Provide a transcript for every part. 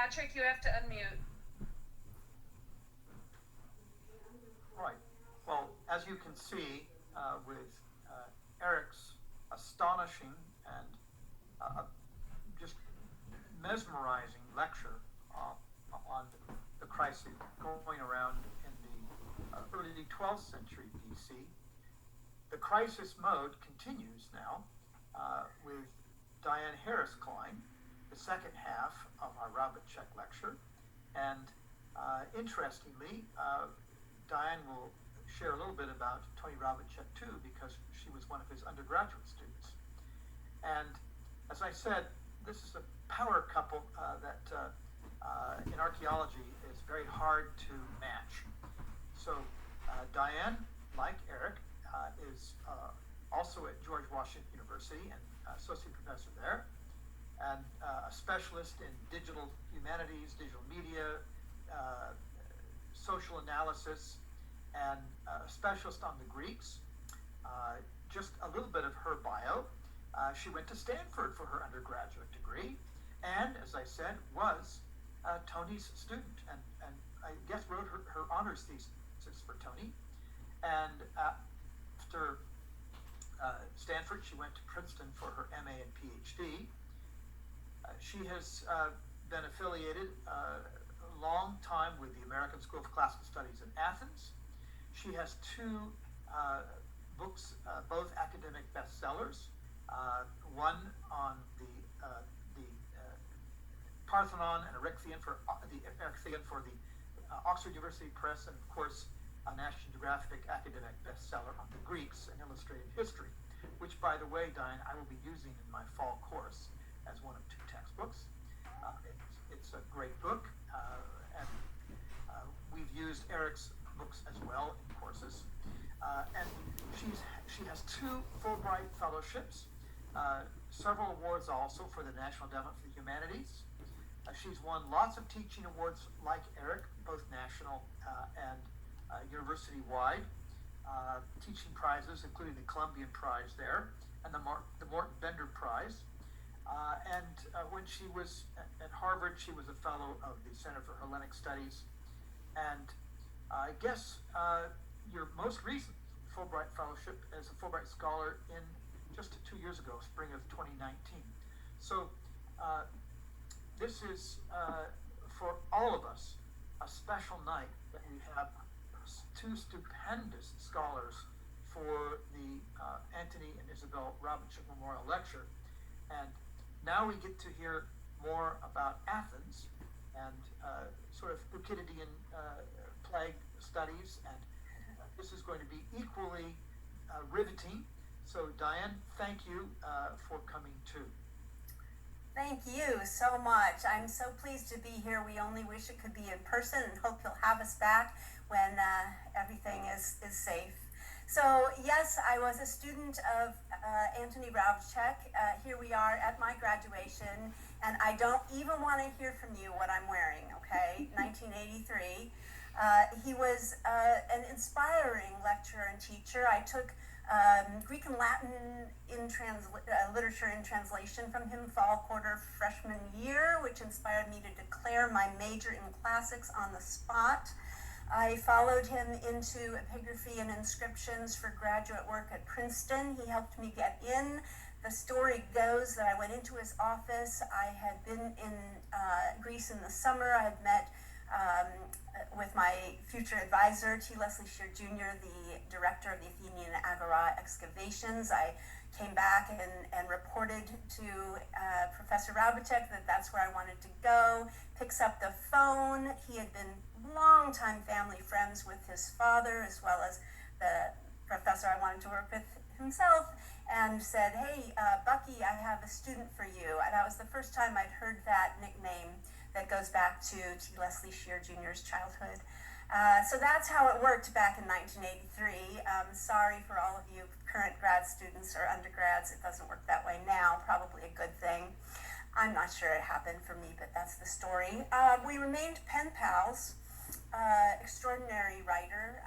Patrick, you have to unmute. Right. Well, as you can see, with Eric's astonishing and just mesmerizing lecture on the crisis going around in the early 12th century BC, the crisis mode continues now with Diane Harris-Klein, the second half of our Robotchek lecture. And interestingly, Diane will share a little bit about Tony Robotchek too, because she was one of his undergraduate students. And as I said, this is a power couple that in archaeology is very hard to match. So Diane, like Eric, is also at George Washington University and associate professor there, and a specialist in digital humanities, digital media, social analysis, and a specialist on the Greeks. Just a little bit of her bio. She went to Stanford for her undergraduate degree, and as I said, was Tony's student, and I guess wrote her honors thesis for Tony. And after Stanford, she went to Princeton for her MA and PhD. She has been affiliated a long time with the American School of Classical Studies in Athens. She has two books, both academic bestsellers. One on the Parthenon and Erechtheion for the Oxford University Press, and of course a National Geographic academic bestseller on the Greeks and illustrated history, which, by the way, Diane, I will be using in my fall course as one of two textbooks. It's a great book, and we've used Eric's books as well in courses. And she has two Fulbright fellowships, several awards also for the National Endowment for the Humanities. She's won lots of teaching awards like Eric, both national and university-wide. Teaching prizes, including the Columbian Prize there, and the Morton Bender Prize. And when she was at Harvard, she was a fellow of the Center for Hellenic Studies. And I guess your most recent Fulbright Fellowship as a Fulbright Scholar in just 2 years ago, spring of 2019. So this is, for all of us, a special night that we have two stupendous scholars for the Anthony and Isabel Robotchek Memorial Lecture. And now we get to hear more about Athens and sort of Thucydidean plague studies, and this is going to be equally riveting. So Diane, thank you for coming too. Thank you so much. I'm so pleased to be here. We only wish it could be in person, and hope you'll have us back when everything is safe. So yes, I was a student of Anthony Robotchek. Here we are at my graduation, and I don't even want to hear from you what I'm wearing, okay? 1983. He was an inspiring lecturer and teacher. I took Greek and Latin in literature in translation from him fall quarter freshman year, which inspired me to declare my major in classics on the spot. I followed him into epigraphy and inscriptions for graduate work at Princeton. He helped me get in. The story goes that I went into his office. I had been in Greece in the summer. I had met with my future advisor, T. Leslie Shear Jr., the director of the Athenian Agora excavations. I came back and reported to Professor Robotchek that that's where I wanted to go. Picks up the phone. He had been longtime family friends with his father, as well as the professor I wanted to work with himself, and said, hey, Bucky, I have a student for you. And that was the first time I'd heard that nickname that goes back to T. Leslie Shear Jr.'s childhood. So that's how it worked back in 1983. Sorry for all of you current grad students or undergrads, it doesn't work that way now, probably a good thing. I'm not sure it happened for me, but that's the story. We remained pen pals, extraordinary writer.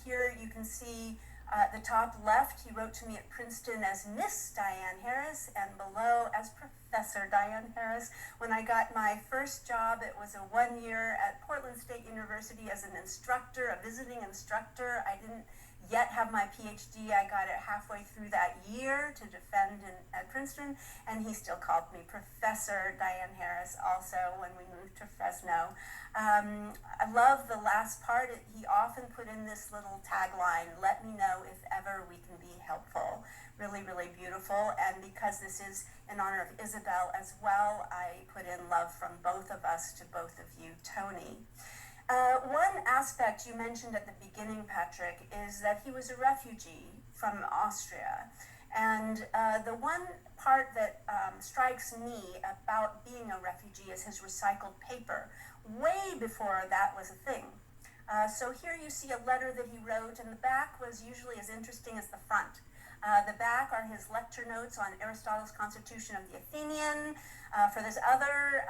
Here you can see At the top left, he wrote to me at Princeton as Miss Diane Harris, and below as Professor Diane Harris. When I got my first job, it was a 1 year at Portland State University as an instructor, a visiting instructor. I didn't yet have my PhD. I got it halfway through that year to defend at Princeton, and he still called me Professor Diane Harris also when we moved to Fresno. I love the last part. He often put in this little tagline, "Let me know if ever we can be helpful." Really, really beautiful. And because this is in honor of Isabel as well, I put in love from both of us to both of you, Tony. One aspect you mentioned at the beginning, Patrick, is that he was a refugee from Austria. And the one part that strikes me about being a refugee is his recycled paper, way before that was a thing. So here you see a letter that he wrote, and the back was usually as interesting as the front. The back are his lecture notes on Aristotle's Constitution of the Athenian. For this other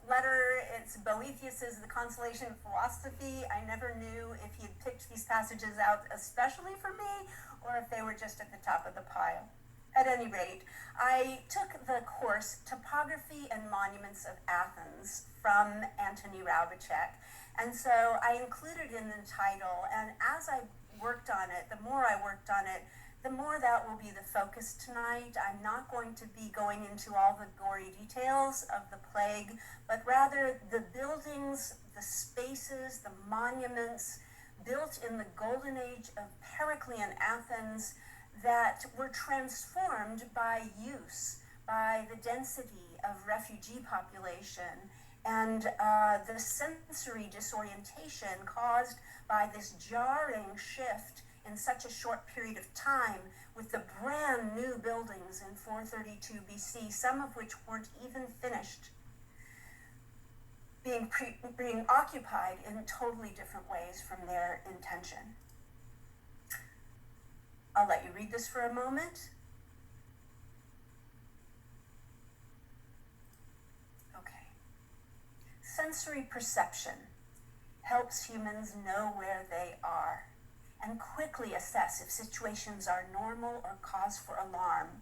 letter, it's Boethius's The Consolation of Philosophy. I never knew if he had picked these passages out especially for me, or if they were just at the top of the pile. At any rate, I took the course Topography and Monuments of Athens from Antony Raubacek, and so I included it in the title, and as I worked on it, the more I worked on it, the more that will be the focus tonight. I'm not going to be going into all the gory details of the plague, but rather the buildings, the spaces, the monuments built in the golden age of Periclean Athens that were transformed by use, by the density of refugee population, and the sensory disorientation caused by this jarring shift in such a short period of time with the brand new buildings in 432 BC, some of which weren't even finished, being occupied in totally different ways from their intention. I'll let you read this for a moment. Okay. Sensory perception helps humans know where they are and quickly assess if situations are normal or cause for alarm.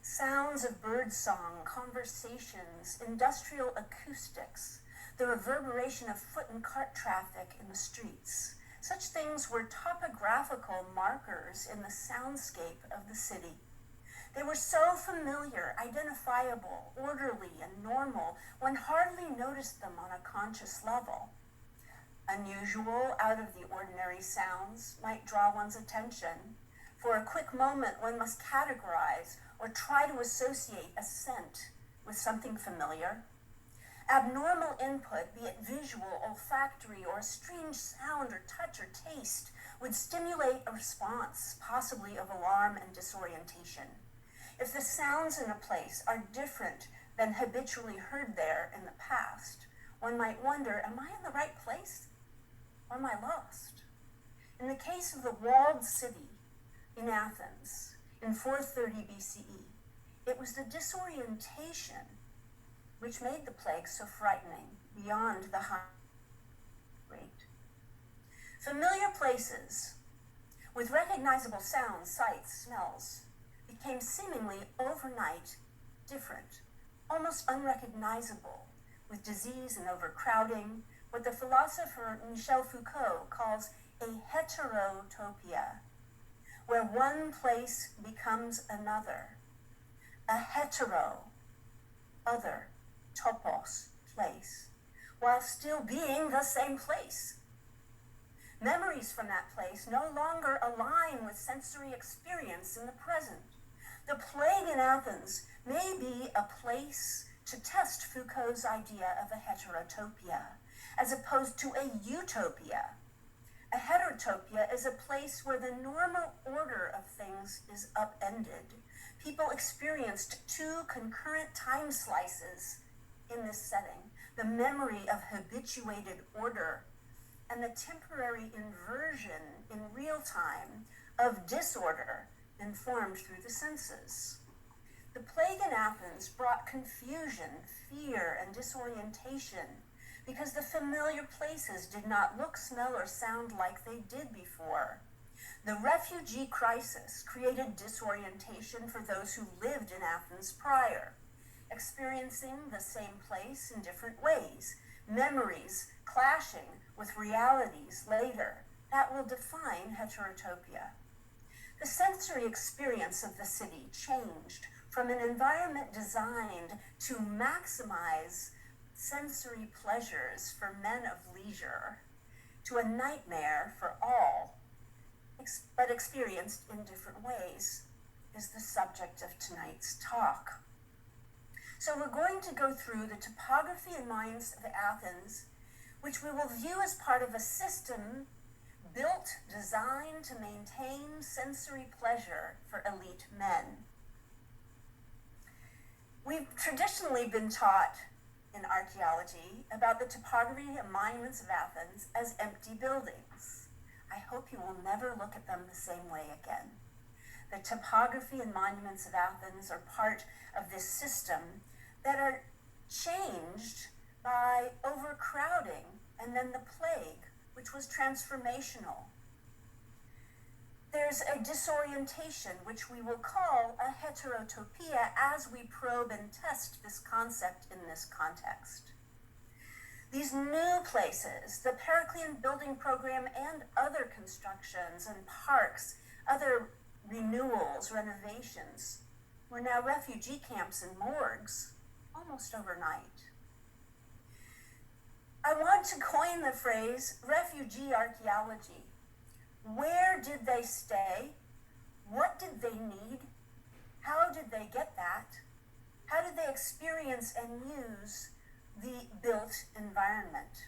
Sounds of birdsong, conversations, industrial acoustics, the reverberation of foot and cart traffic in the streets. Such things were topographical markers in the soundscape of the city. They were so familiar, identifiable, orderly, and normal, one hardly noticed them on a conscious level. Unusual, out-of-the-ordinary sounds might draw one's attention. For a quick moment, one must categorize or try to associate a scent with something familiar. Abnormal input, be it visual, olfactory, or a strange sound or touch or taste, would stimulate a response, possibly of alarm and disorientation. If the sounds in a place are different than habitually heard there in the past, one might wonder, am I in the right place? Or am I lost? In the case of the walled city in Athens in 430 BCE, it was the disorientation which made the plague so frightening beyond the high rate. Familiar places with recognizable sounds, sights, smells became seemingly overnight different, almost unrecognizable, with disease and overcrowding, what the philosopher Michel Foucault calls a heterotopia, where one place becomes another. A hetero, other, topos, place, while still being the same place. Memories from that place no longer align with sensory experience in the present. The plague in Athens may be a place to test Foucault's idea of a heterotopia, as opposed to a utopia. A heterotopia is a place where the normal order of things is upended. People experienced two concurrent time slices in this setting, the memory of habituated order and the temporary inversion in real time of disorder informed through the senses. The plague in Athens brought confusion, fear, and disorientation because the familiar places did not look, smell, or sound like they did before. The refugee crisis created disorientation for those who lived in Athens prior, experiencing the same place in different ways, memories clashing with realities later that will define heterotopia. The sensory experience of the city changed from an environment designed to maximize sensory pleasures for men of leisure to a nightmare for all, but experienced in different ways, is the subject of tonight's talk. So we're going to go through the topography and minds of Athens, which we will view as part of a system built, designed to maintain sensory pleasure for elite men. We've traditionally been taught in archaeology about the topography and monuments of Athens as empty buildings. I hope you will never look at them the same way again. The topography and monuments of Athens are part of this system that are changed by overcrowding and then the plague, which was transformational. There's a disorientation, which we will call a heterotopia, as we probe and test this concept in this context. These new places, the Periclean building program and other constructions and parks, other renewals, renovations, were now refugee camps and morgues almost overnight. I want to coin the phrase refugee archaeology. Where did they stay? What did they need? How did they get that? How did they experience and use the built environment?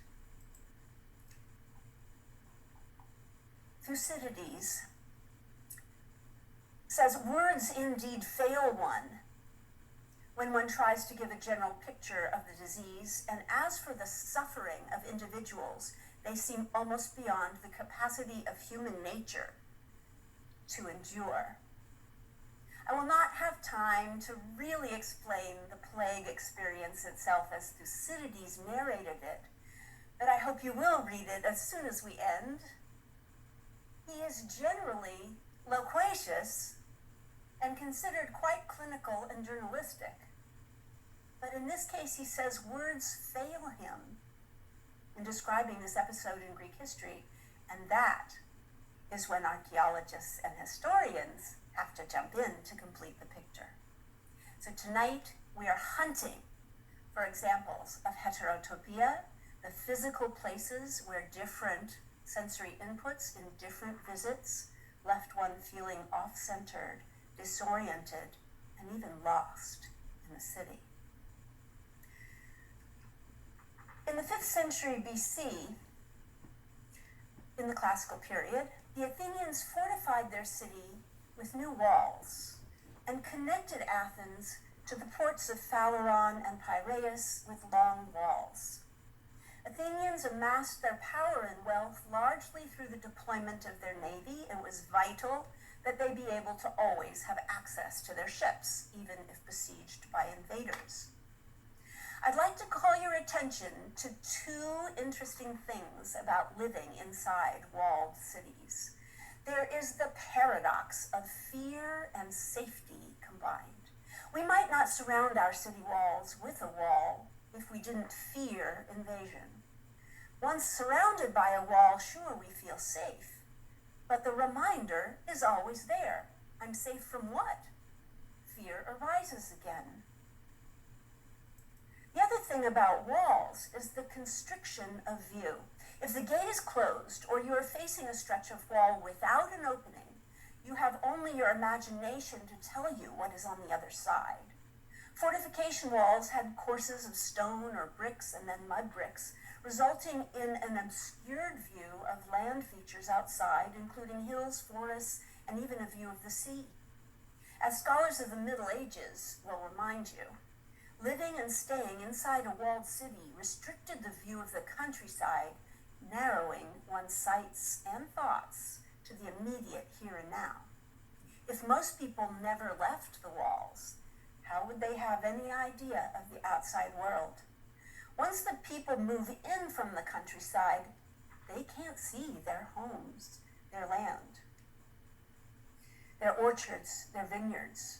Thucydides says, words indeed fail one when one tries to give a general picture of the disease, and as for the suffering of individuals, they seem almost beyond the capacity of human nature to endure. I will not have time to really explain the plague experience itself as Thucydides narrated it, but I hope you will read it as soon as we end. He is generally loquacious and considered quite clinical and journalistic. But in this case, he says words fail him in describing this episode in Greek history, and that is when archaeologists and historians have to jump in to complete the picture. So tonight, we are hunting for examples of heterotopia, the physical places where different sensory inputs in different visits left one feeling off-centered, disoriented, and even lost in the city. In the 5th century BC, in the classical period, the Athenians fortified their city with new walls and connected Athens to the ports of Phaleron and Piraeus with long walls. Athenians amassed their power and wealth largely through the deployment of their navy. It was vital that they be able to always have access to their ships, even if besieged by invaders. I'd like to call your attention to two interesting things about living inside walled cities. There is the paradox of fear and safety combined. We might not surround our city walls with a wall if we didn't fear invasion. Once surrounded by a wall, sure, we feel safe, but the reminder is always there. I'm safe from what? Fear arises again. The other thing about walls is the constriction of view. If the gate is closed or you are facing a stretch of wall without an opening, you have only your imagination to tell you what is on the other side. Fortification walls had courses of stone or bricks and then mud bricks, resulting in an obscured view of land features outside, including hills, forests, and even a view of the sea. As scholars of the Middle Ages will remind you, living and staying inside a walled city restricted the view of the countryside, narrowing one's sights and thoughts to the immediate here and now. If most people never left the walls, how would they have any idea of the outside world? Once the people move in from the countryside, they can't see their homes, their land. their orchards, their vineyards.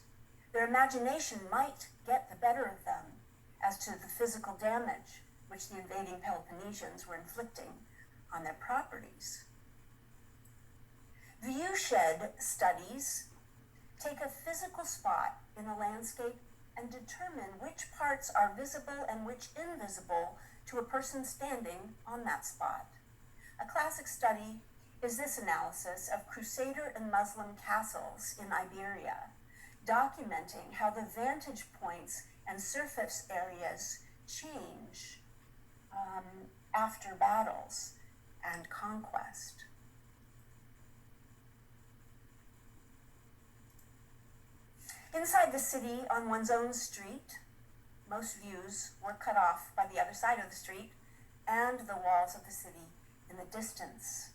Their imagination might get the better of them as to the physical damage which the invading Peloponnesians were inflicting on their properties. Viewshed studies take a physical spot in a landscape and determine which parts are visible and which invisible to a person standing on that spot. A classic study is this analysis of Crusader and Muslim castles in Iberia, documenting how the vantage points and surface areas change after battles and conquest. Inside the city, on one's own street, most views were cut off by the other side of the street and the walls of the city in the distance.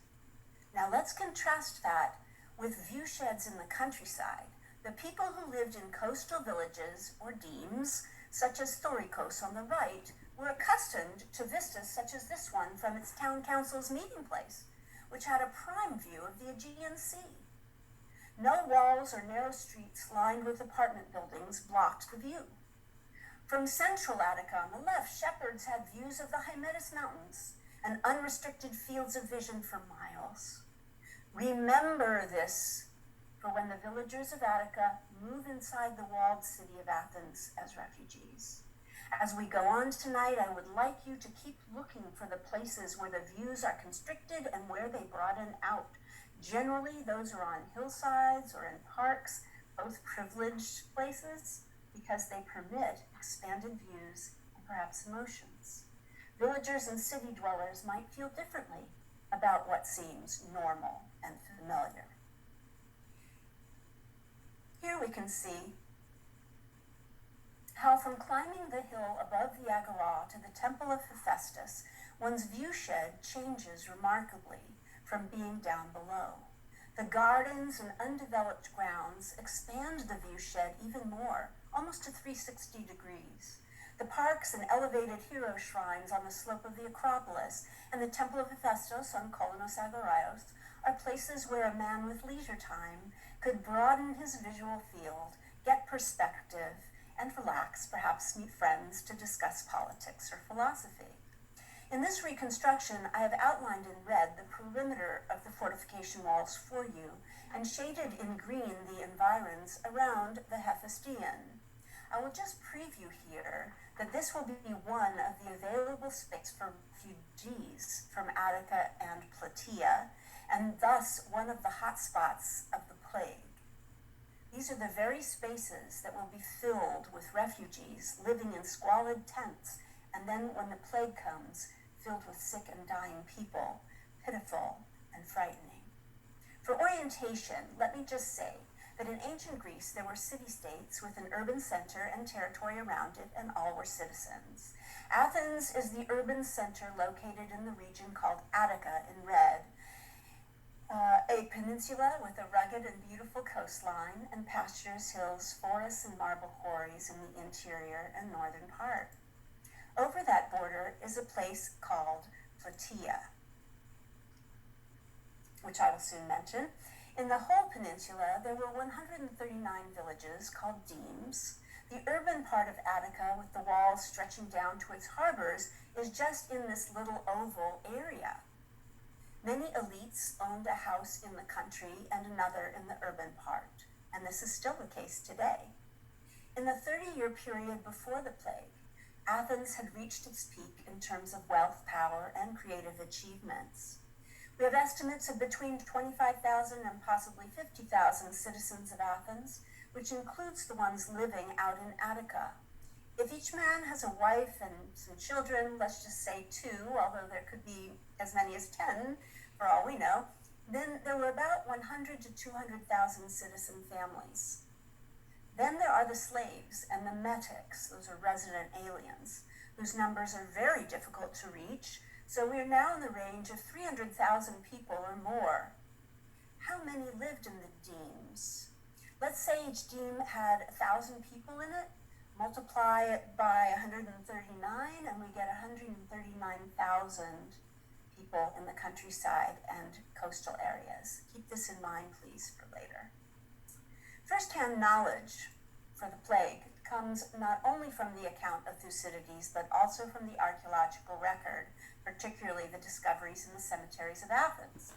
Now let's contrast that with viewsheds in the countryside. The people who lived in coastal villages or demes, such as Thorikos on the right, were accustomed to vistas such as this one from its town council's meeting place, which had a prime view of the Aegean Sea. No walls or narrow streets lined with apartment buildings blocked the view. From central Attica on the left, shepherds had views of the Hymettus Mountains and unrestricted fields of vision for miles. Remember this for when the villagers of Attica move inside the walled city of Athens as refugees. As we go on tonight, I would like you to keep looking for the places where the views are constricted and where they broaden out. Generally, those are on hillsides or in parks, both privileged places, because they permit expanded views and perhaps emotions. Villagers and city dwellers might feel differently about what seems normal and familiar. Here we can see how from climbing the hill above the Agora to the Temple of Hephaestus, one's viewshed changes remarkably from being down below. The gardens and undeveloped grounds expand the viewshed even more, almost to 360 degrees. The parks and elevated hero shrines on the slope of the Acropolis and the Temple of Hephaestus on Kolonos Agoraios are places where a man with leisure time could broaden his visual field, get perspective, and relax, perhaps meet friends to discuss politics or philosophy. In this reconstruction, I have outlined in red the perimeter of the fortification walls for you and shaded in green the environs around the Hephaestion. I will just preview here that this will be one of the available spaces for refugees from Attica and Plataea, and thus one of the hot spots of the plague. These are the very spaces that will be filled with refugees living in squalid tents, and then when the plague comes, filled with sick and dying people, pitiful and frightening. For orientation, let me just say that in ancient Greece there were city-states with an urban center and territory around it, and all were citizens. Athens is the urban center located in the region called Attica in red, a peninsula with a rugged and beautiful coastline and pastures, hills, forests, and marble quarries in the interior and northern part. Over that border is a place called Plataea, which I will soon mention. In the whole peninsula, there were 139 villages called demes. The urban part of Attica, with the walls stretching down to its harbors, is just in this little oval area. Many elites owned a house in the country and another in the urban part, and this is still the case today. In the 30-year period before the plague, Athens had reached its peak in terms of wealth, power, and creative achievements. We have estimates of between 25,000 and possibly 50,000 citizens of Athens, which includes the ones living out in Attica. If each man has a wife and some children, let's just say 2, although there could be as many as 10, for all we know, then there were about 100 to 200,000 citizen families. Then there are the slaves and the metics, those are resident aliens, whose numbers are very difficult to reach, so we are now in the range of 300,000 people or more. How many lived in the demes? Let's say each deme had 1,000 people in it, multiply it by 139, and we get 139,000 people in the countryside and coastal areas. Keep this in mind, please, for later. First-hand knowledge for the plague comes not only from the account of Thucydides, but also from the archaeological record, particularly the discoveries in the cemeteries of Athens.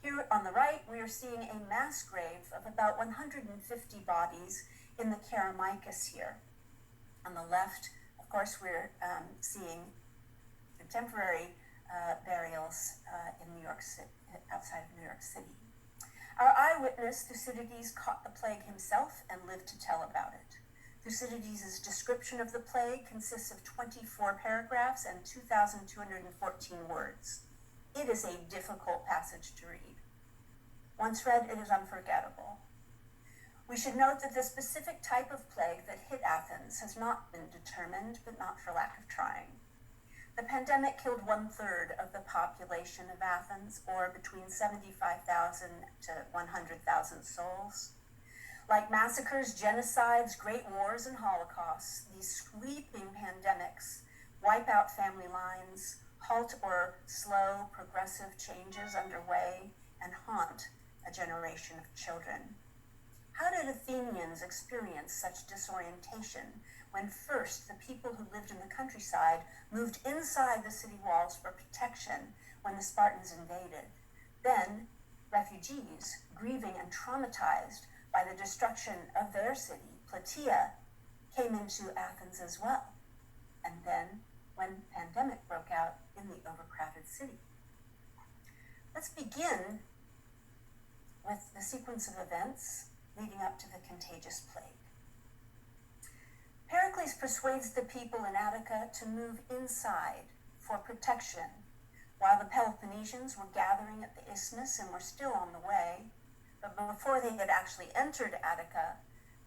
Here on the right, we are seeing a mass grave of about 150 bodies in the Kerameikos here. On the left, of course, we're seeing contemporary burials in New York City, outside of New York City. Our eyewitness, Thucydides, caught the plague himself and lived to tell about it. Thucydides' description of the plague consists of 24 paragraphs and 2,214 words. It is a difficult passage to read. Once read, it is unforgettable. We should note that the specific type of plague that hit Athens has not been determined, but not for lack of trying. The pandemic killed 1/3 of the population of Athens, or between 75,000 to 100,000 souls. Like massacres, genocides, great wars, and holocausts, these sweeping pandemics wipe out family lines, halt or slow progressive changes underway, and haunt a generation of children. How did Athenians experience such disorientation when first the people who lived in the countryside moved inside the city walls for protection when the Spartans invaded? Then, refugees, grieving and traumatized by the destruction of their city, Plataea, came into Athens as well. And then, when pandemic broke out in the overcrowded city. Let's begin with the sequence of events leading up to the contagious plague. Pericles persuades the people in Attica to move inside for protection, while the Peloponnesians were gathering at the isthmus and were still on the way. But before they had actually entered Attica,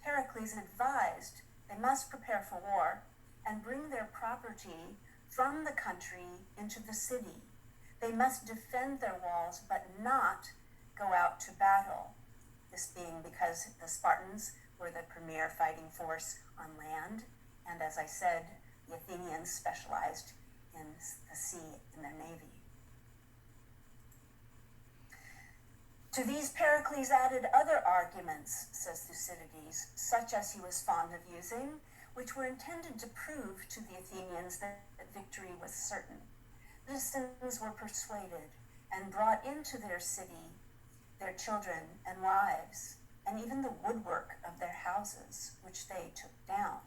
Pericles advised they must prepare for war and bring their property from the country into the city. They must defend their walls, but not go out to battle. This being because the Spartans were the premier fighting force on land, and as I said, the Athenians specialized in the sea in their navy. To these Pericles added other arguments, says Thucydides, such as he was fond of using, which were intended to prove to the Athenians that victory was certain. The citizens were persuaded and brought into their city their children and wives, and even the woodwork of their houses, which they took down.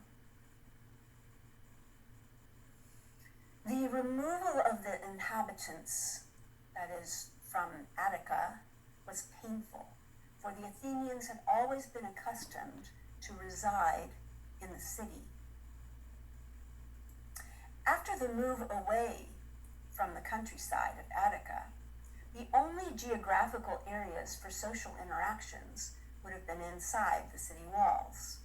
The removal of the inhabitants, that is, from Attica, was painful, for the Athenians had always been accustomed to reside in the city. After the move away from the countryside of Attica, the only geographical areas for social interactions would have been inside the city walls.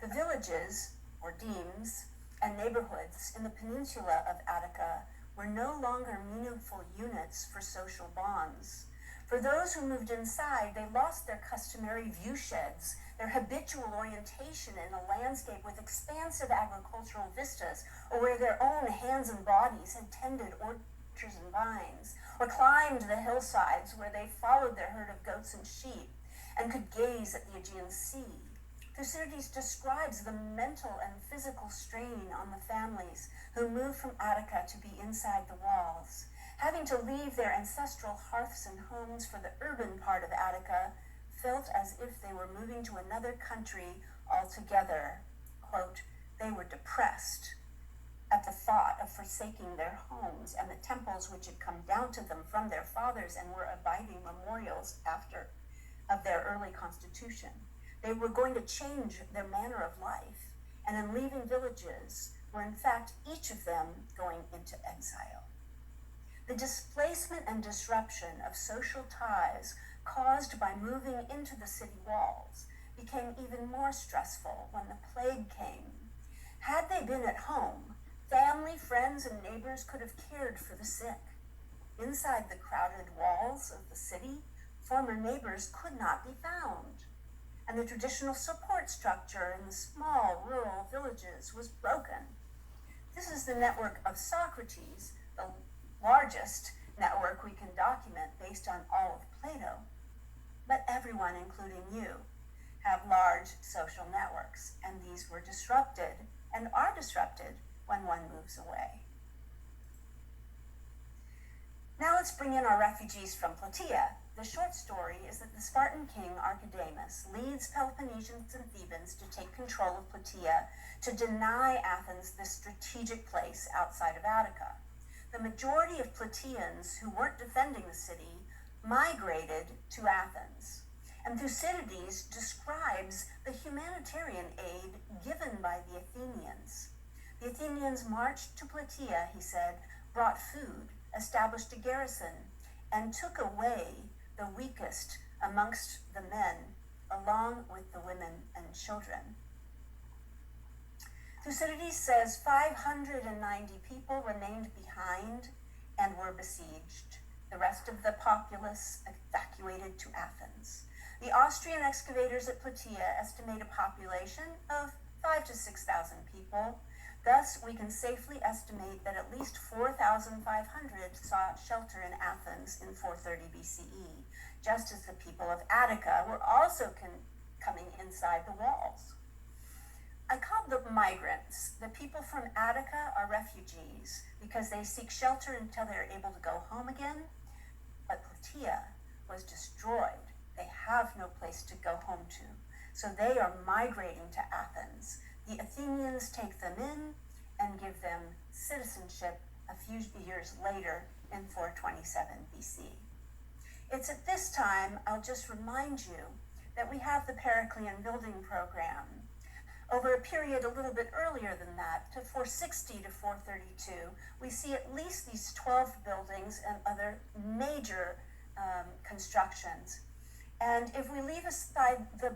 The villages, or demes, and neighborhoods in the peninsula of Attica were no longer meaningful units for social bonds. For those who moved inside, they lost their customary view sheds, their habitual orientation in a landscape with expansive agricultural vistas, or where their own hands and bodies had tended orchards and vines, or climbed the hillsides where they followed their herd of goats and sheep, and could gaze at the Aegean Sea. Thucydides describes the mental and physical strain on the families who moved from Attica to be inside the walls. Having to leave their ancestral hearths and homes for the urban part of Attica felt as if they were moving to another country altogether. Quote, they were depressed at the thought of forsaking their homes and the temples which had come down to them from their fathers and were abiding memorials of their early constitution. They were going to change their manner of life, and in leaving villages were in fact each of them going into exile. The displacement and disruption of social ties caused by moving into the city walls became even more stressful when the plague came. Had they been at home, family, friends, and neighbors could have cared for the sick. Inside the crowded walls of the city, former neighbors could not be found, and the traditional support structure in the small rural villages was broken. This is the network of Socrates, the largest network we can document based on all of Plato. But everyone, including you, have large social networks, and these were disrupted and are disrupted when one moves away. Now let's bring in our refugees from Plataea. The short story is that the Spartan king Archidamus leads Peloponnesians and Thebans to take control of Plataea to deny Athens this strategic place outside of Attica. The majority of Plataeans who weren't defending the city migrated to Athens. And Thucydides describes the humanitarian aid given by the Athenians. The Athenians marched to Plataea, he said, brought food, established a garrison, and took away the weakest amongst the men, along with the women and children. Thucydides says 590 people remained behind and were besieged. The rest of the populace evacuated to Athens. The Austrian excavators at Plataea estimate a population of 5,000 to 6,000 people. Thus, we can safely estimate that at least 4,500 sought shelter in Athens in 430 BCE, just as the people of Attica were also coming inside the walls. I called them migrants. The people from Attica are refugees because they seek shelter until they're able to go home again. But Plataea was destroyed. They have no place to go home to. So they are migrating to Athens. The Athenians take them in and give them citizenship a few years later in 427 BC. It's at this time, I'll just remind you, that we have the Periclean building program. Over a period a little bit earlier than that, to 460 to 432, we see at least these 12 buildings and other major constructions. And if we leave aside the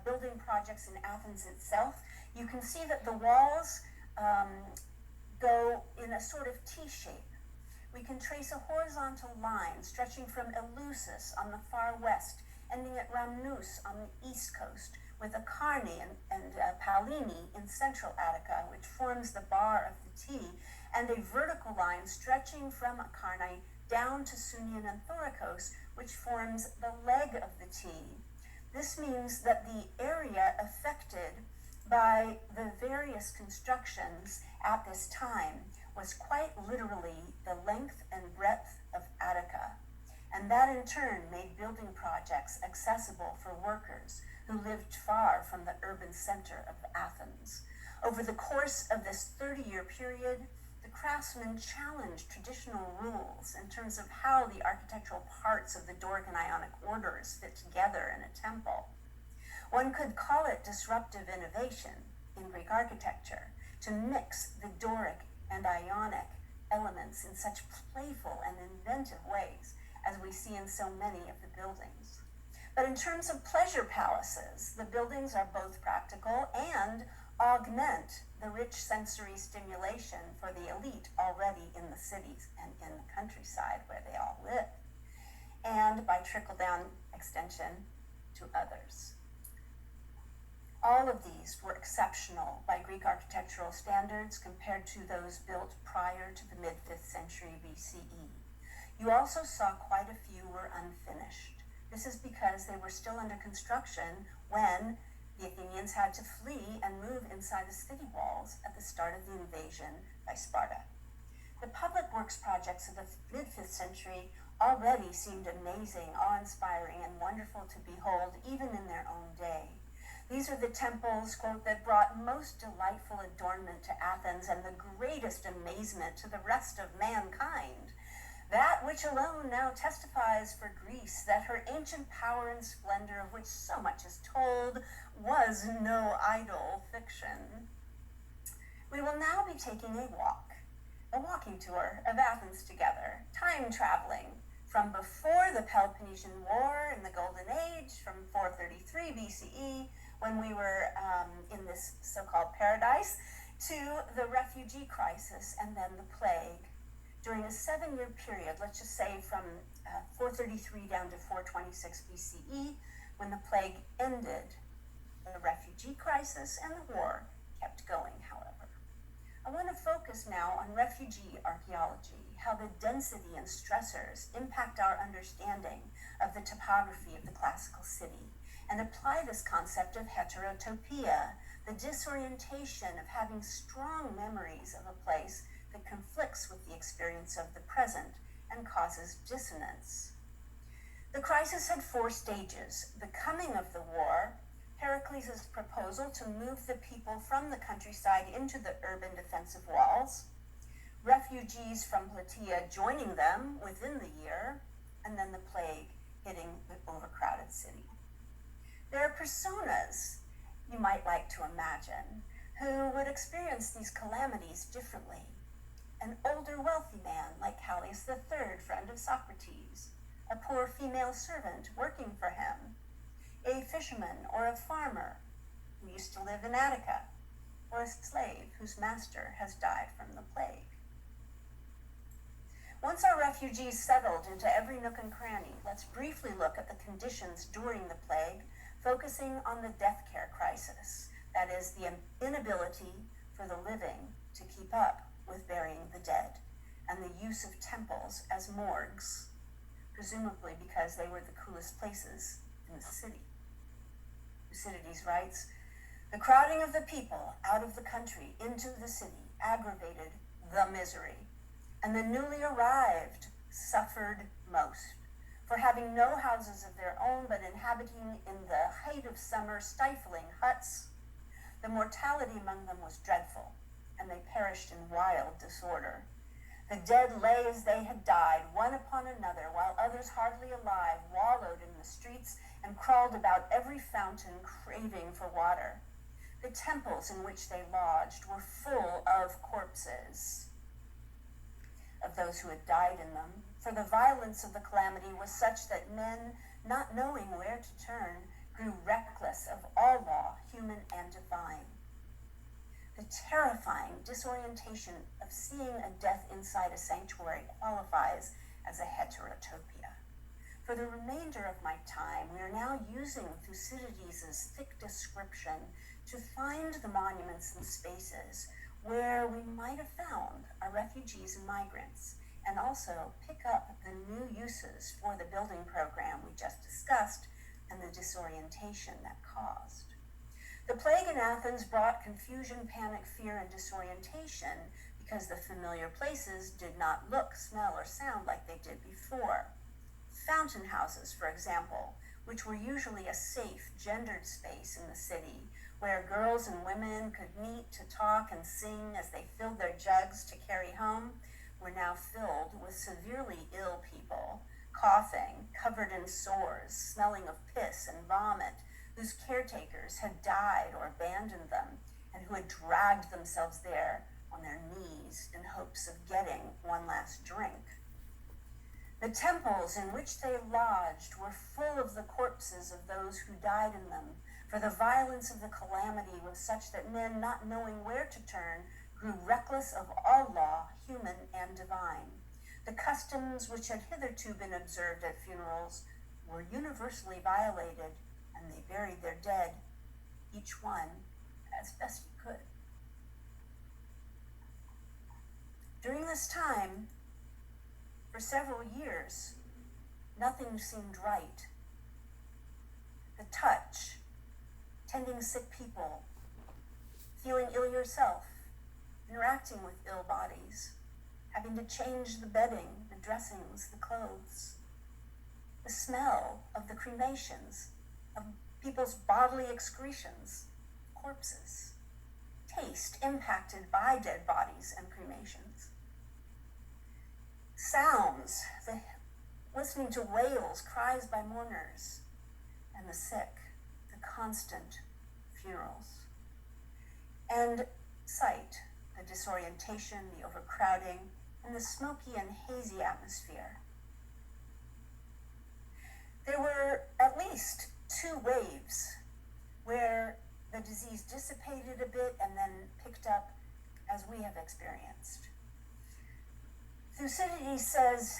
building projects in Athens itself, you can see that the walls go in a sort of T shape. We can trace a horizontal line stretching from Eleusis on the far west, ending at Rhamnus on the east coast, with Acharni and Palini in central Attica, which forms the bar of the T, and a vertical line stretching from Acharni down to Sunion and Thoricos, which forms the leg of the T. This means that the area affected by the various constructions at this time was quite literally the length and breadth of Attica, and that in turn made building projects accessible for workers who lived far from the urban center of Athens. Over the course of this 30-year period, the craftsmen challenged traditional rules in terms of how the architectural parts of the Doric and Ionic orders fit together in a temple. One could call it disruptive innovation in Greek architecture, to mix the Doric and Ionic elements in such playful and inventive ways as we see in so many of the buildings. But in terms of pleasure palaces, the buildings are both practical and augment the rich sensory stimulation for the elite already in the cities and in the countryside where they all live, and by trickle-down extension to others. All of these were exceptional by Greek architectural standards compared to those built prior to the mid-5th century BCE. You also saw quite a few were unfinished. This is because they were still under construction when the Athenians had to flee and move inside the city walls at the start of the invasion by Sparta. The public works projects of the mid-5th century already seemed amazing, awe-inspiring, and wonderful to behold even in their own day. These are the temples, quote, that brought most delightful adornment to Athens and the greatest amazement to the rest of mankind. That which alone now testifies for Greece that her ancient power and splendor, of which so much is told, was no idle fiction. We will now be taking a walking tour of Athens together, time traveling from before the Peloponnesian War in the Golden Age, from 433 BCE, when we were in this so-called paradise, to the refugee crisis and then the plague. During a 7-year period, let's just say from 433 down to 426 BCE, when the plague ended, the refugee crisis and the war kept going, however. I want to focus now on refugee archaeology, how the density and stressors impact our understanding of the topography of the classical city, and apply this concept of heterotopia, the disorientation of having strong memories of a place that conflicts with the experience of the present and causes dissonance. The crisis had 4 stages: the coming of the war, Heracles' proposal to move the people from the countryside into the urban defensive walls, refugees from Plataea joining them within the year, and then the plague hitting the overcrowded city. There are personas you might like to imagine who would experience these calamities differently. An older wealthy man like Callias III, friend of Socrates, a poor female servant working for him, a fisherman or a farmer who used to live in Attica, or a slave whose master has died from the plague. Once our refugees settled into every nook and cranny, let's briefly look at the conditions during the plague, focusing on the death care crisis, that is, the inability for the living to keep up with burying the dead, and the use of temples as morgues, presumably because they were the coolest places in the city. Thucydides writes, "The crowding of the people out of the country into the city aggravated the misery, and the newly arrived suffered most, for having no houses of their own, but inhabiting in the height of summer stifling huts, the mortality among them was dreadful, and they perished in wild disorder. The dead lay as they had died, one upon another, while others hardly alive wallowed in the streets and crawled about every fountain, craving for water. The temples in which they lodged were full of corpses of those who had died in them, for the violence of the calamity was such that men, not knowing where to turn, grew reckless of all law, human and divine." The terrifying disorientation of seeing a death inside a sanctuary qualifies as a heterotopia. For the remainder of my time, we are now using Thucydides' thick description to find the monuments and spaces where we might have found our refugees and migrants, and also pick up the new uses for the building program we just discussed and the disorientation that caused. The plague in Athens brought confusion, panic, fear, and disorientation because the familiar places did not look, smell, or sound like they did before. Fountain houses, for example, which were usually a safe, gendered space in the city, where girls and women could meet to talk and sing as they filled their jugs to carry home, were now filled with severely ill people, coughing, covered in sores, smelling of piss and vomit, whose caretakers had died or abandoned them, and who had dragged themselves there on their knees in hopes of getting one last drink. The temples in which they lodged were full of the corpses of those who died in them, for the violence of the calamity was such that men, not knowing where to turn, grew reckless of all law, human and divine. The customs which had hitherto been observed at funerals were universally violated, and they buried their dead, each one as best he could. During this time, for several years, nothing seemed right. The touch, tending sick people, feeling ill yourself, interacting with ill bodies, having to change the bedding, the dressings, the clothes, the smell of the cremations, of people's bodily excretions, corpses, taste impacted by dead bodies and cremations. Sounds, listening to wails, cries by mourners, and the sick, the constant funerals. And sight, the disorientation, the overcrowding, and the smoky and hazy atmosphere. There were at least 2 waves where the disease dissipated a bit and then picked up as we have experienced. Thucydides says,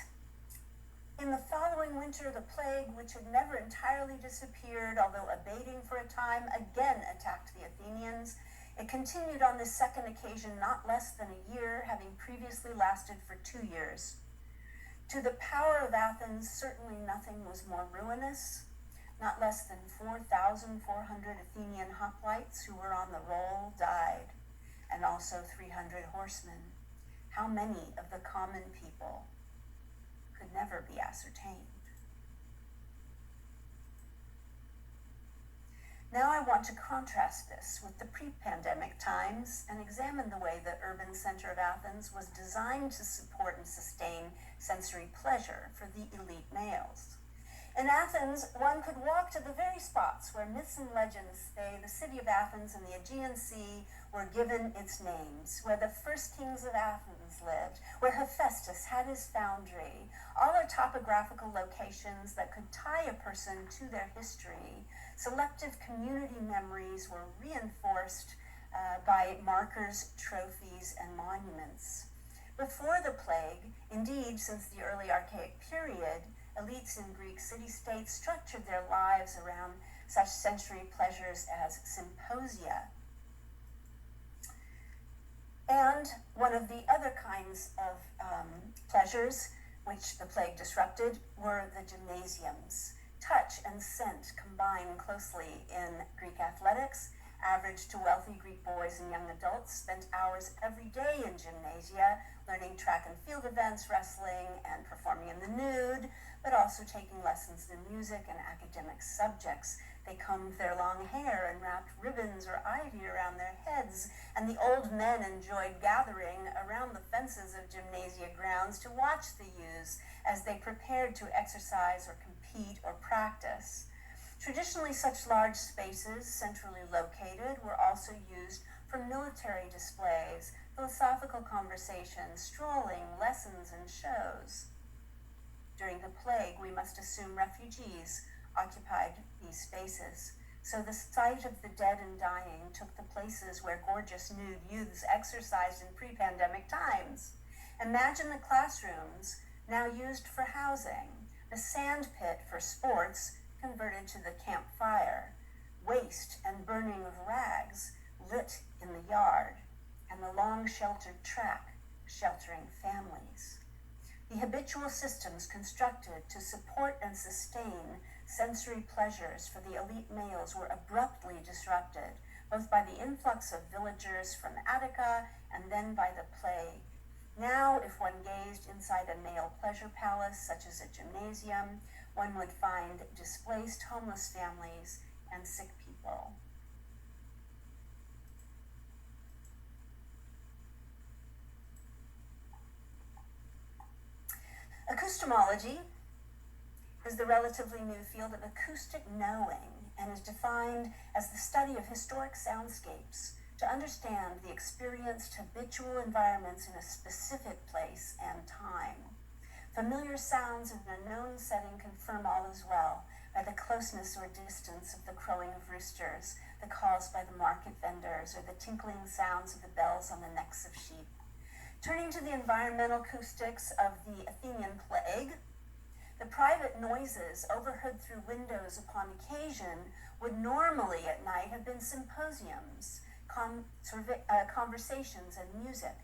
"In the following winter, the plague, which had never entirely disappeared, although abating for a time, again attacked the Athenians. It continued on this second occasion not less than a year, having previously lasted for 2 years. To the power of Athens, certainly nothing was more ruinous. Not less than 4,400 Athenian hoplites who were on the roll died, and also 300 horsemen. How many of the common people could never be ascertained. Now I want to contrast this with the pre-pandemic times and examine the way the urban center of Athens was designed to support and sustain sensory pleasure for the elite males. In Athens, one could walk to the very spots where myths and legends say the city of Athens and the Aegean Sea were given its names, where the first kings of Athens lived, where Hephaestus had his foundry. All are topographical locations that could tie a person to their history. Selective community memories were reinforced by markers, trophies, and monuments. Before the plague, indeed since the early archaic period, elites in Greek city-states structured their lives around such sensory pleasures as symposia. And one of the other kinds of pleasures which the plague disrupted were the gymnasiums. Touch and scent combine closely in Greek athletics. Average to wealthy Greek boys and young adults spent hours every day in gymnasia, learning track and field events, wrestling, and performing in the nude, but also taking lessons in music and academic subjects. They combed their long hair and wrapped ribbons or ivy around their heads, and the old men enjoyed gathering around the fences of gymnasia grounds to watch the youths as they prepared to exercise or compete or practice. Traditionally, such large spaces, centrally located, were also used for military displays, philosophical conversations, strolling, lessons, and shows. During the plague, we must assume refugees occupied these spaces. So the sight of the dead and dying took the places where gorgeous nude youths exercised in pre-pandemic times. Imagine the classrooms now used for housing, the sand pit for sports converted to the campfire, waste and burning of rags lit in the yard, and the long sheltered track sheltering families. The habitual systems constructed to support and sustain sensory pleasures for the elite males were abruptly disrupted, both by the influx of villagers from Attica and then by the plague. Now, if one gazed inside a male pleasure palace, such as a gymnasium, one would find displaced homeless families and sick people. Acoustomology is the relatively new field of acoustic knowing and is defined as the study of historic soundscapes to understand the experienced habitual environments in a specific place and time. Familiar sounds in a known setting confirm all is well by the closeness or distance of the crowing of roosters, the calls by the market vendors, or the tinkling sounds of the bells on the necks of sheep. Turning to the environmental acoustics of the Athenian plague, the private noises overheard through windows upon occasion would normally at night have been symposiums, conversations, and music.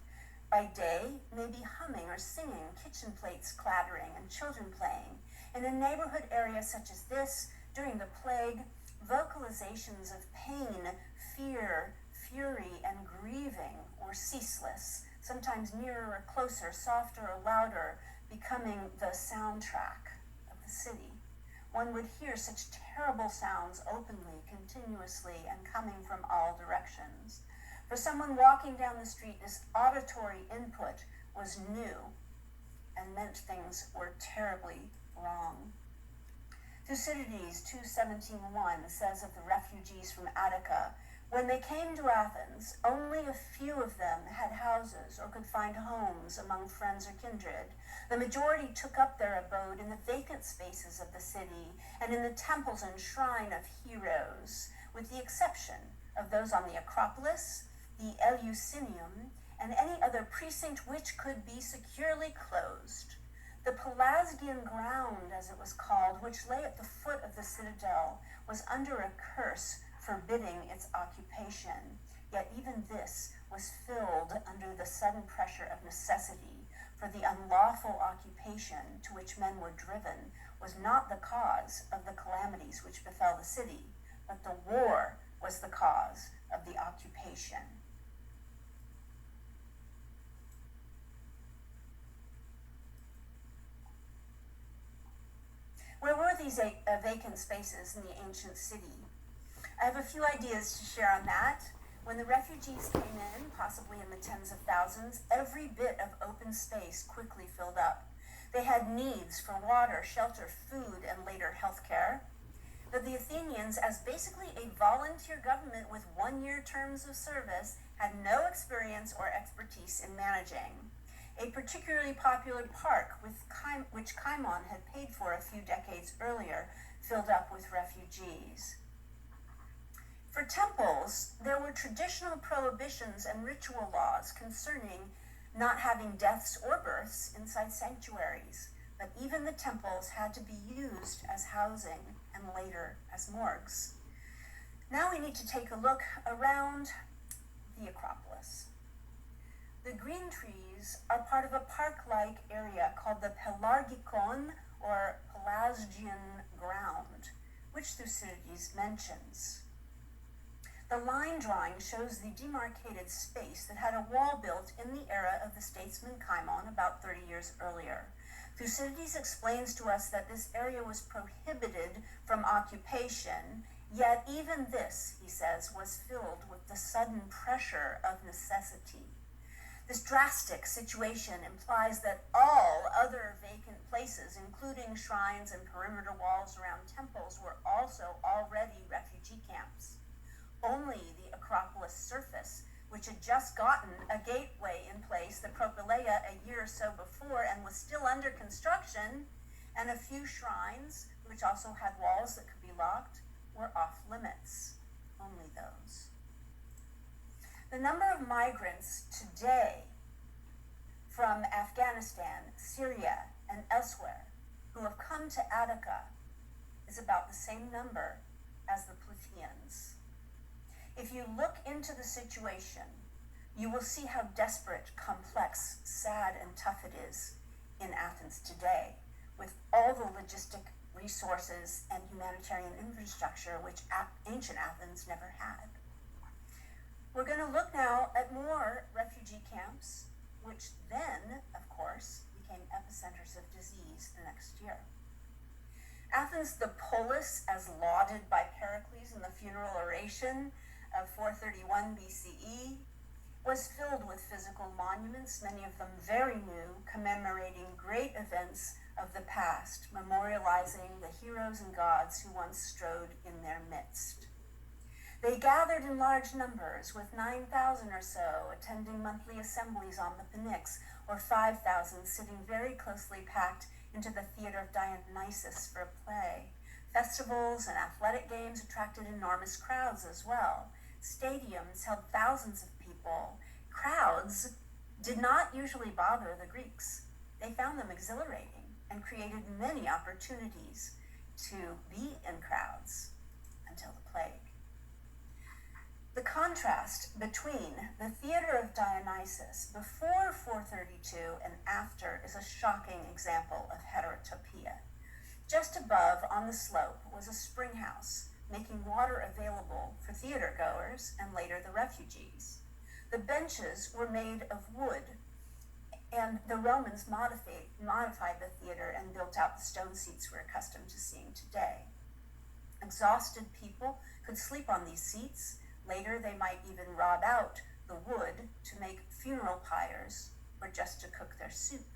By day, maybe humming or singing, kitchen plates clattering, and children playing. In a neighborhood area such as this, during the plague, vocalizations of pain, fear, fury, and grieving were ceaseless, sometimes nearer or closer, softer or louder, becoming the soundtrack of the city. One would hear such terrible sounds openly, continuously, and coming from all directions. For someone walking down the street, this auditory input was new and meant things were terribly wrong. Thucydides 2:17-1 says of the refugees from Attica, when they came to Athens, only a few of them had houses or could find homes among friends or kindred. The majority took up their abode in the vacant spaces of the city and in the temples and shrine of heroes, with the exception of those on the Acropolis, the Eleusinium, and any other precinct which could be securely closed. The Pelasgian ground, as it was called, which lay at the foot of the citadel, was under a curse forbidding its occupation. yet even this was filled under the sudden pressure of necessity, for the unlawful occupation to which men were driven was not the cause of the calamities which befell the city, but the war was the cause of the occupation. Where were these vacant spaces in the ancient city? I have a few ideas to share on that. When the refugees came in, possibly in the tens of thousands, every bit of open space quickly filled up. They had needs for water, shelter, food, and later healthcare. But the Athenians, as basically a volunteer government with one-year terms of service, had no experience or expertise in managing. A particularly popular park which Chiron had paid for a few decades earlier filled up with refugees. For temples, there were traditional prohibitions and ritual laws concerning not having deaths or births inside sanctuaries, but even the temples had to be used as housing and later as morgues. Now we need to take a look around the Acropolis. The green trees are part of a park-like area called the Pelargikon, or Pelasgian ground, which Thucydides mentions. The line drawing shows the demarcated space that had a wall built in the era of the statesman Chiron about 30 years earlier. Thucydides explains to us that this area was prohibited from occupation, yet even this, he says, was filled with the sudden pressure of necessity. This drastic situation implies that all other vacant places, including shrines and perimeter walls around temples, were also already refugee camps. Only the Acropolis surface, which had just gotten a gateway in place, the Propylaea, a year or so before and was still under construction, and a few shrines, which also had walls that could be locked, were off limits. Only those. The number of migrants today from Afghanistan, Syria, and elsewhere who have come to Attica is about the same number as the Plataeans. If you look into the situation, you will see how desperate, complex, sad, and tough it is in Athens today, with all the logistic resources and humanitarian infrastructure which ancient Athens never had. We're going to look now at more refugee camps, which then, of course, became epicenters of disease the next year. Athens, the polis, as lauded by Pericles in the funeral oration of 431 BCE, was filled with physical monuments, many of them very new, commemorating great events of the past, memorializing the heroes and gods who once strode in their midst. They gathered in large numbers, with 9,000 or so attending monthly assemblies on the Pnyx, or 5,000 sitting very closely packed into the theater of Dionysus for a play. Festivals and athletic games attracted enormous crowds as well. Stadiums held thousands of people. Crowds did not usually bother the Greeks. They found them exhilarating and created many opportunities to be in crowds until the plague. The contrast between the theater of Dionysus before 432 and after is a shocking example of heterotopia. Just above, on the slope, was a spring house, making water available for theater goers and later the refugees. The benches were made of wood, and the Romans modified the theater and built out the stone seats we're accustomed to seeing today. Exhausted people could sleep on these seats. Later, they might even rob out the wood to make funeral pyres or just to cook their soup.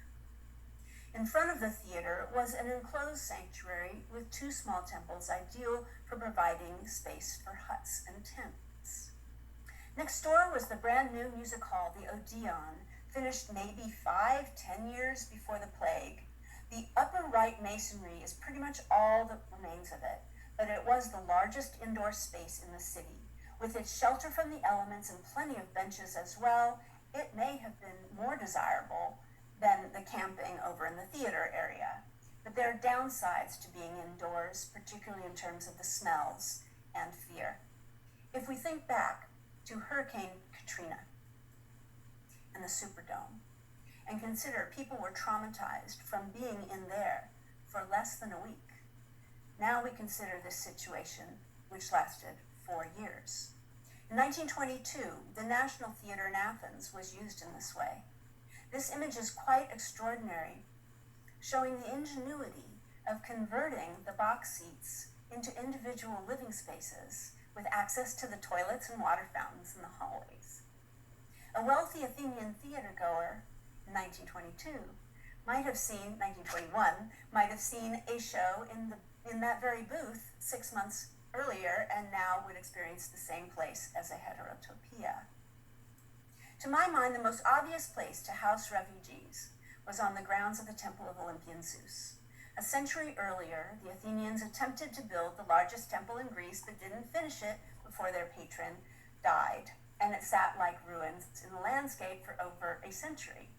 In front of the theater was an enclosed sanctuary with two small temples, ideal for providing space for huts and tents. Next door was the brand new music hall, the Odeon, finished maybe 5-10 years before the plague. The upper right masonry is pretty much all that remains of it, but it was the largest indoor space in the city. With its shelter from the elements and plenty of benches as well, it may have been more desirable than the camping over in the theater area. But there are downsides to being indoors, particularly in terms of the smells and fear. If we think back, to Hurricane Katrina and the Superdome, and consider people were traumatized from being in there for less than a week. Now we consider this situation, which lasted 4 years. In 1922, the National Theater in Athens was used in this way. This image is quite extraordinary, showing the ingenuity of converting the box seats into individual living spaces with access to the toilets and water fountains in the hallways. A wealthy Athenian theatergoer in 1921, might have seen a show in that very booth 6 months earlier, and now would experience the same place as a heterotopia. To my mind, the most obvious place to house refugees was on the grounds of the Temple of Olympian Zeus. A century earlier, the Athenians attempted to build the largest temple in Greece, but didn't finish it before their patron died, and it sat like ruins in the landscape for over a century.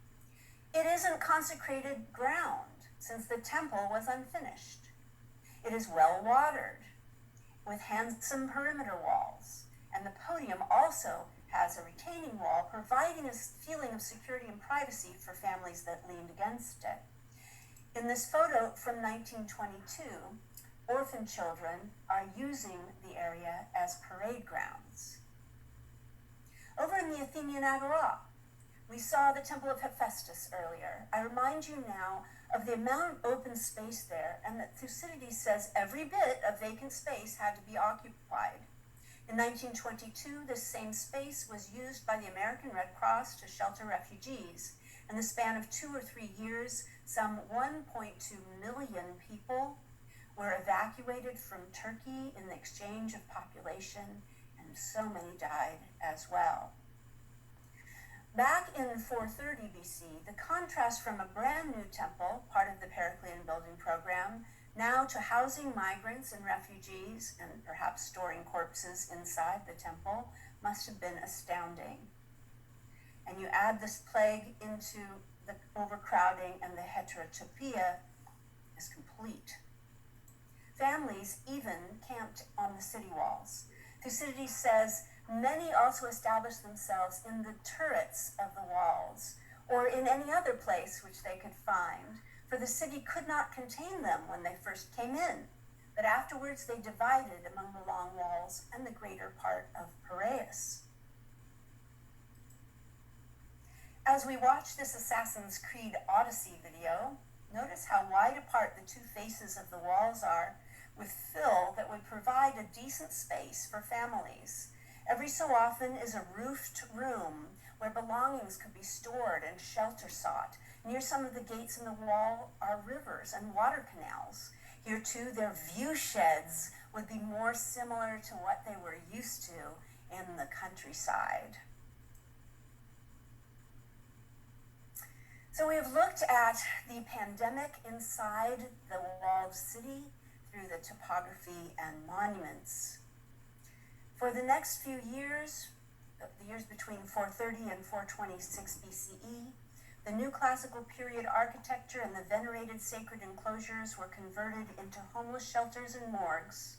It isn't consecrated ground, since the temple was unfinished. It is well watered, with handsome perimeter walls, and the podium also has a retaining wall, providing a feeling of security and privacy for families that leaned against it. In this photo from 1922, orphan children are using the area as parade grounds. Over in the Athenian Agora, we saw the Temple of Hephaestus earlier. I remind you now of the amount of open space there, and that Thucydides says every bit of vacant space had to be occupied. In 1922, this same space was used by the American Red Cross to shelter refugees. In the span of 2 or 3 years, some 1.2 million people were evacuated from Turkey in the exchange of population, and so many died as well. Back in 430 BC, the contrast from a brand new temple, part of the Periclean building program, now to housing migrants and refugees and perhaps storing corpses inside the temple, must have been astounding. And you add this plague into the overcrowding, and the heterotopia is complete. Families even camped on the city walls. Thucydides says, many also established themselves in the turrets of the walls, or in any other place which they could find, for the city could not contain them when they first came in, but afterwards they divided among the long walls and the greater part of Piraeus. As we watch this Assassin's Creed Odyssey video, notice how wide apart the two faces of the walls are, with fill that would provide a decent space for families. Every so often is a roofed room where belongings could be stored and shelter sought. Near some of the gates in the wall are rivers and water canals. Here too, their view sheds would be more similar to what they were used to in the countryside. So we have looked at the pandemic inside the walled city through the topography and monuments. For the next few years, the years between 430 and 426 BCE, the new classical period architecture and the venerated sacred enclosures were converted into homeless shelters and morgues.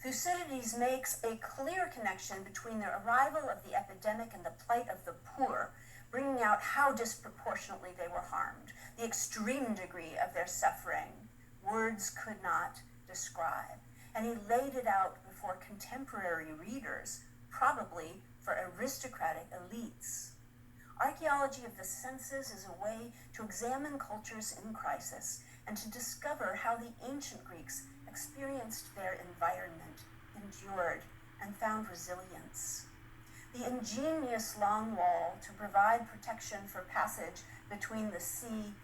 Thucydides makes a clear connection between the arrival of the epidemic and the plight of the poor, bringing out how disproportionately they were harmed, the extreme degree of their suffering. Words could not describe. And he laid it out before contemporary readers, probably for aristocratic elites. Archaeology of the senses is a way to examine cultures in crisis and to discover how the ancient Greeks experienced their environment, endured, and found resilience. The ingenious long wall to provide protection for passage between the sea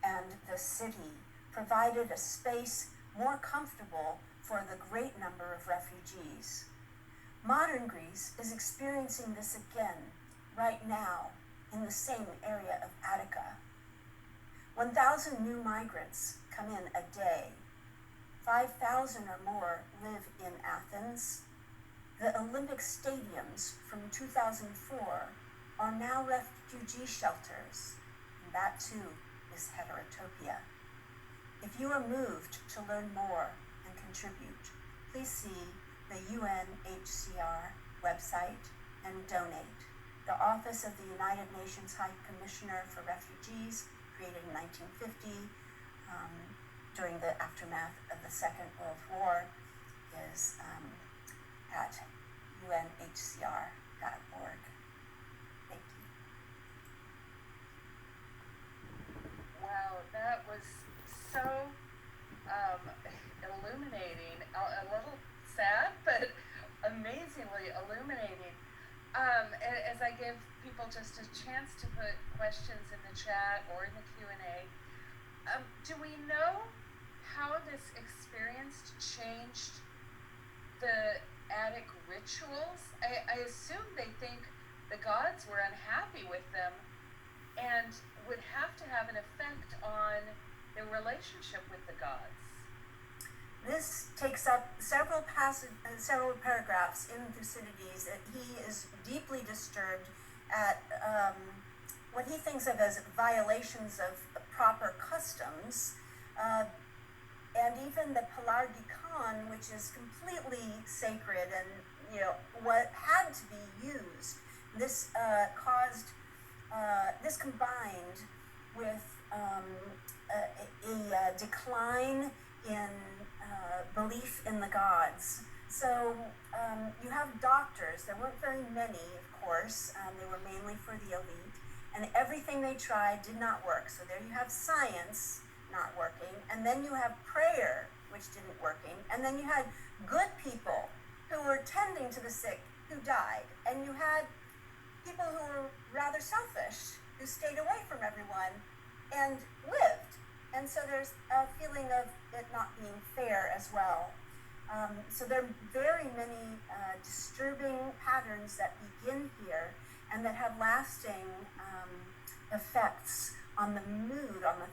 and the city provided a space more comfortable for the great number of refugees. Modern Greece is experiencing this again, right now, in the same area of Attica. 1,000 new migrants come in a day. 5,000 or more live in Athens. The Olympic stadiums from 2004 are now refugee shelters, and that too is Heterotopia. If you are moved to learn more and contribute, please see the UNHCR website and donate. The Office of the United Nations High Commissioner for Refugees, created in 1950 during the aftermath of the Second World War, is at unhcr.org. Thank you. Wow, that was so illuminating, a little sad, but amazingly illuminating. As I give people just a chance to put questions in the chat or in the Q&A, do we know how this experience changed the attic rituals? I assume they think the gods were unhappy with them and would have to have an effect on their relationship with the gods. This takes up several paragraphs in Thucydides that he is deeply disturbed at what he thinks of as violations of proper customs, and even the Palardikon, which is completely sacred and what had to be used. This this combined with a decline in belief in the gods. So you have doctors. There weren't very many, of course. They were mainly for the elite, and everything they tried did not work. So there you have science not working, and then you have prayer, which didn't working, and then you had good people who were tending to the sick who died, and you had people who were rather selfish, who stayed away from everyone and lived. And so there's a feeling of it not being fair as well. So there are very many disturbing patterns that begin here and that have lasting effects on the mood, on the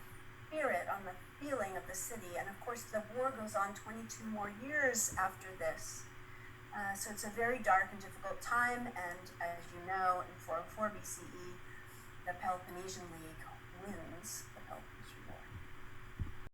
spirit, on the feeling of the city. And of course, the war goes on 22 more years after this. So it's a very dark and difficult time. And as you know, in 404 BCE, the Peloponnesian League wins.